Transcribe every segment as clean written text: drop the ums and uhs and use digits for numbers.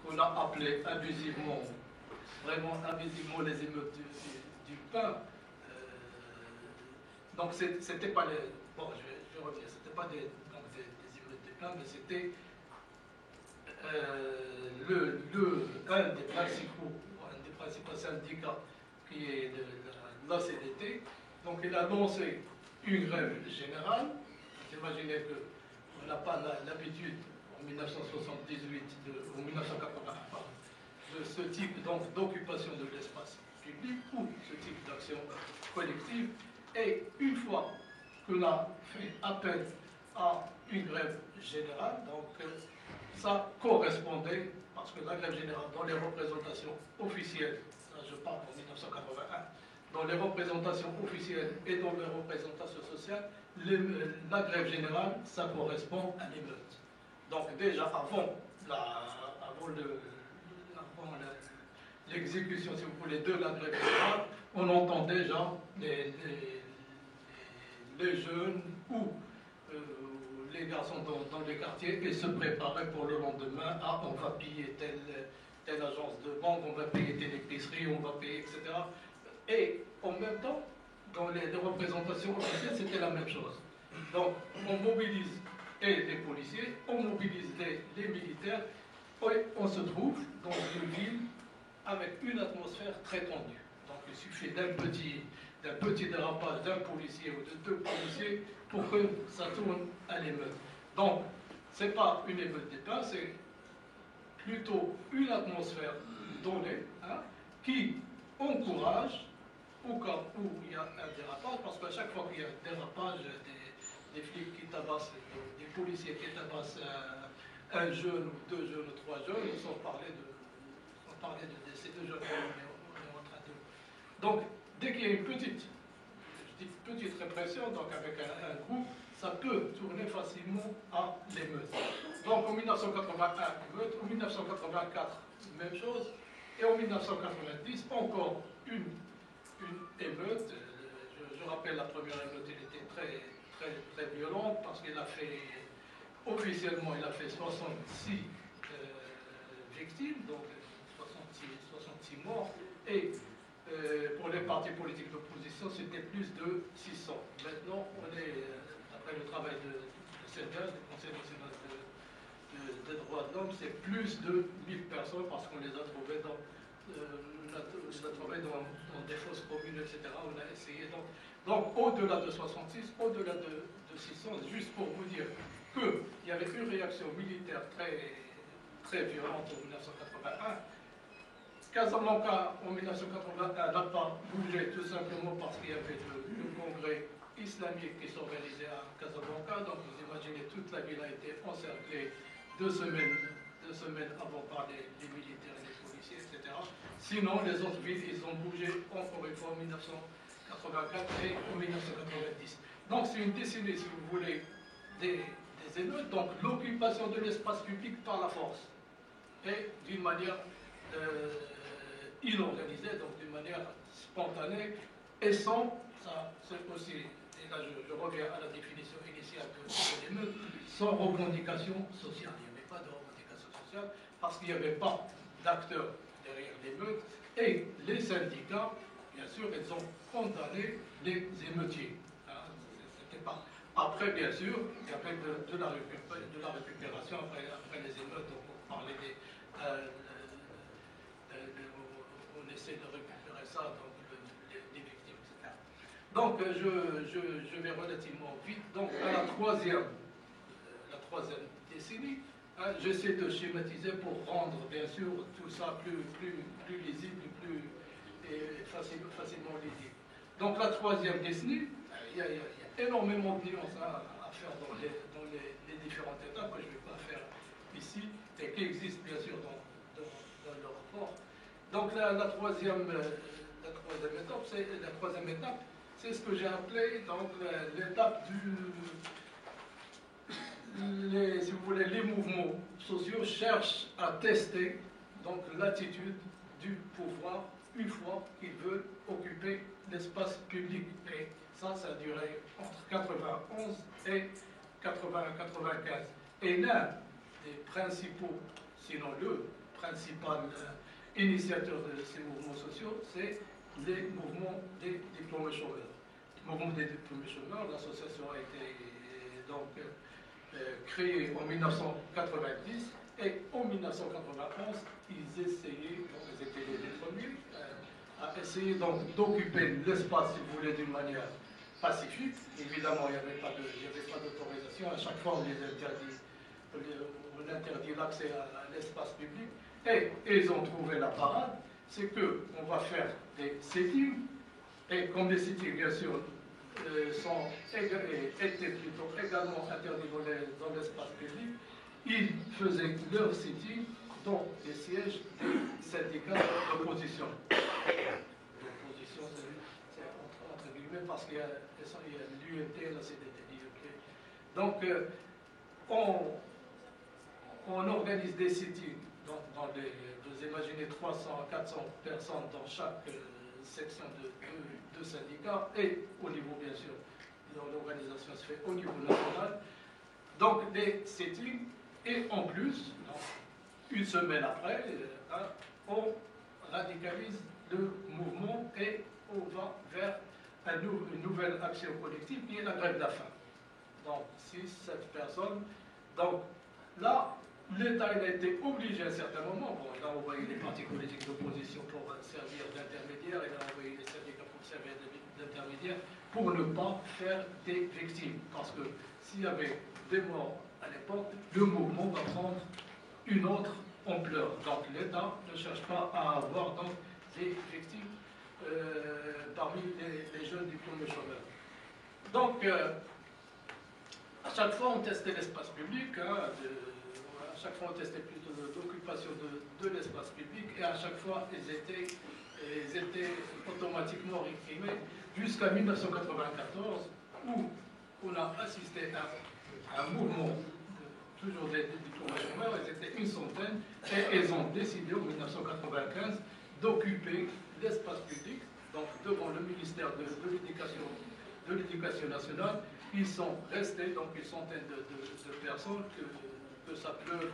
qu'on a appelé abusivement, vraiment abusivement les émeutes du pain. Donc c'était pas les... Bon, je reviens, c'était pas des émeutes du pain, mais c'était un des principaux syndicats qui est de la CDT. Donc il a lancé une grève générale. Vous imaginez qu'on n'a pas l'habitude en 1978 ou 1981 de ce type d'occupation de l'espace public ou ce type d'action collective. Et une fois qu'on a fait appel à une grève générale, donc ça correspondait, parce que la grève générale dans les représentations officielles, ça je parle en 1981, dans les représentations officielles et dans les représentations sociales, la grève générale, ça correspond à l'émeute. Donc déjà avant l'exécution, si vous voulez, de la grève générale, on entend déjà les jeunes ou les garçons dans les quartiers et se préparer pour le lendemain. Ah, on va piller telle agence de banque, on va payer telle épicerie, on va payer, etc. Et en même temps, dans les représentations officielles, c'était la même chose. Donc, on mobilise les policiers, on mobilise les militaires, et on se trouve dans une ville avec une atmosphère très tendue. Donc, il suffit d'un petit dérapage d'un policier ou de deux policiers pour que ça tourne à l'émeute. Donc, ce n'est pas une émeute d'État, c'est plutôt une atmosphère donnée qui encourage au cas où il y a un dérapage, parce qu'à chaque fois qu'il y a un dérapage, des flics qui tabassent, des policiers qui tabassent un jeune ou deux jeunes ou trois jeunes, sans parler de ces deux jeunes, on est en train de... Donc, dès qu'il y a une petite répression, donc avec un groupe, ça peut tourner facilement à l'émeute. Donc en 1981, émeute, en 1984, même chose, et en 1990, encore une émeute. Je rappelle la première émeute, elle était très violente, parce qu'il a fait, officiellement, il a fait 66 victimes, donc 66 morts, et pour les partis politiques d'opposition, c'était plus de 600. Maintenant, on est, après le travail de CEDEAO, du Conseil national des droits de l'homme, c'est plus de 1000 personnes, parce qu'on les a trouvées dans des fausses communes, etc. On a essayé. Donc au-delà de 66, au-delà de 600, juste pour vous dire qu'il y avait une réaction militaire très violente en 1981. Casablanca, en 1981, n'a pas bougé tout simplement parce qu'il y avait le congrès islamique qui s'organisait à Casablanca. Donc vous imaginez, toute la ville a été encerclée 2 semaines avant par les militaires et les policiers, etc. Sinon, les autres villes, ils ont bougé encore une fois en 1984 et en 1990. Donc c'est une décennie, si vous voulez, des émeutes. Donc l'occupation de l'espace public par la force. Et d'une manière inorganisée, donc d'une manière spontanée, et sans, ça c'est aussi, et là je reviens à la définition initiale de l'émeute, sans revendication sociale. Il n'y avait pas de revendication sociale, parce qu'il n'y avait pas d'acteurs derrière l'émeute, et les syndicats, bien sûr, ils ont condamné les émeutiers. C'était pas... Après, bien sûr, il y avait de la récupération après les émeutes, donc on parlait on essaie de récupérer ça, donc les victimes, etc. Donc je vais relativement vite. Donc à la troisième décennie, j'essaie de schématiser pour rendre bien sûr tout ça plus lisible, et facilement lisible. Donc la troisième décennie, il y a énormément de nuances à faire dans les différentes étapes que je ne vais pas faire ici, et qui existent bien sûr dans le rapport. Donc la troisième étape, c'est ce que j'ai appelé l'étape si vous voulez, les mouvements sociaux cherchent à tester donc l'attitude du pouvoir une fois qu'ils veulent occuper l'espace public. Et ça a duré entre 91 et 95. Et l'un des principaux, sinon le principal initiateur de ces mouvements sociaux, c'est les mouvements des diplômés chômeurs. Le mouvement des diplômés chômeurs, l'association a été donc créée en 1990 et en 1991, ils essayaient, donc ils étaient les premiers, à essayer donc d'occuper l'espace, si vous voulez, d'une manière pacifique. Évidemment, il n'y avait pas d'autorisation. À chaque fois, on interdit l'accès à l'espace public. Et ils ont trouvé la parade, c'est qu'on va faire des sittings, et comme les sittings, bien sûr, étaient plutôt également interdits dans l'espace public, ils faisaient leur sitting dans les sièges des syndicats d'opposition. L'opposition, c'est entre guillemets, parce qu'il y a l'UMT et la CDT. Donc, on organise des sittings vous imaginez 300 à 400 personnes dans chaque section de syndicats, et au niveau, bien sûr, l'organisation se fait au niveau national. Donc, des sittings, et en plus, donc, une semaine après, on radicalise le mouvement et on va vers une nouvelle action collective qui est la grève de la faim. Donc, 6-7 personnes. Donc, là, l'État a été obligé à un certain moment, bon, il a envoyé les partis politiques d'opposition pour servir d'intermédiaire, il a envoyé les syndicats pour servir d'intermédiaire, pour ne pas faire des victimes. Parce que s'il y avait des morts à l'époque, le mouvement va prendre une autre ampleur. Donc l'État ne cherche pas à avoir donc, des victimes parmi les jeunes diplômés chômeurs. Donc, à chaque fois, on testait l'espace public, à chaque fois, on testait plutôt l'occupation de l'espace public, et à chaque fois, ils étaient automatiquement réprimés jusqu'à 1994, où on a assisté à un mouvement, toujours des diplômés chômeurs, ils étaient une centaine, et ils ont décidé en 1995 d'occuper l'espace public, donc devant le ministère de l'Éducation nationale. Ils sont restés, donc une centaine de personnes, que ça pleuve,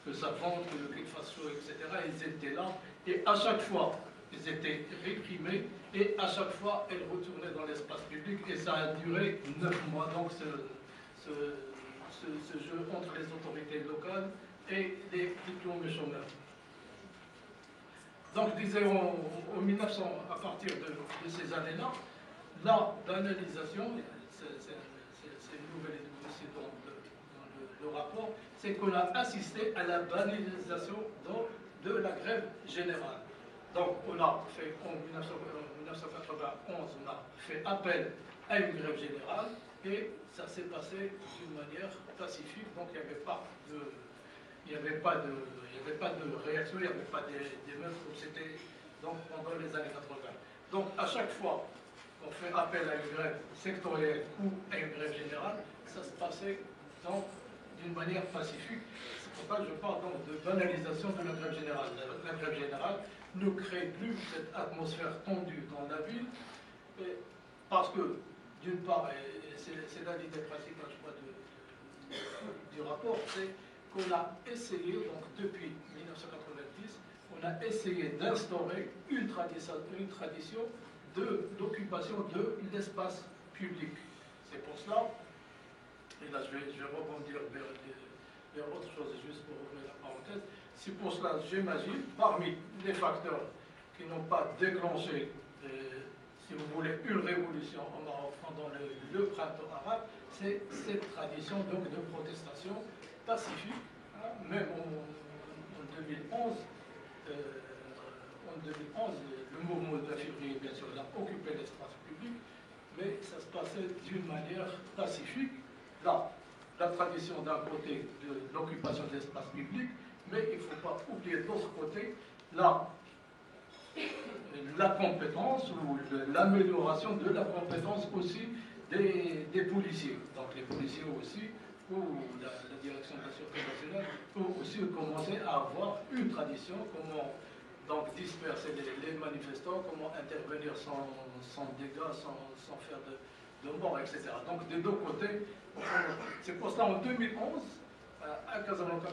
que ça vente, qu'il fasse chaud, etc. Ils étaient là, et à chaque fois, ils étaient réprimés, et à chaque fois, ils retournaient dans l'espace public, et ça a duré 9 mois, donc ce jeu entre les autorités locales et les diplômés chômeurs. Donc, je disais, en 1900, à partir de ces années-là, la banalisation, c'est une nouvelle éducation dans le rapport, c'est qu'on a assisté à la banalisation de la grève générale. Donc, on a fait, en 1991, on a fait appel à une grève générale, et ça s'est passé d'une manière pacifique, donc il n'y avait pas de réaction, il n'y avait pas d'émeutes, c'était donc pendant les années 80. Donc à chaque fois qu'on fait appel à une grève sectorielle ou à une grève générale, ça se passait d'une manière pacifique. C'est pour ça que je parle donc de banalisation de la grève générale. La grève générale ne crée plus cette atmosphère tendue dans la ville, parce que d'une part, et c'est là l'idée principale, je crois, du rapport, c'est qu'on a essayé, donc depuis 1990, on a essayé d'instaurer une tradition d'occupation de l'espace public. C'est pour cela, et là je vais rebondir vers autre chose, juste pour ouvrir la parenthèse, c'est pour cela, j'imagine, parmi les facteurs qui n'ont pas déclenché, si vous voulez, une révolution au Maroc pendant le printemps arabe, c'est cette tradition donc de protestation pacifique, hein, même en 2011, le mouvement de février, bien sûr, il a occupé l'espace public, mais ça se passait d'une manière pacifique. Là, la tradition d'un côté de l'occupation de l'espace public, mais il ne faut pas oublier de l'autre côté la compétence ou l'amélioration de la compétence aussi des policiers. Donc les policiers aussi, ou la direction de la sûreté nationale, ont aussi commencé à avoir une tradition, comment donc disperser les manifestants, comment intervenir sans dégâts, sans faire de mort, etc. Donc des deux côtés, c'est pour cela en 2011, à Casablanca,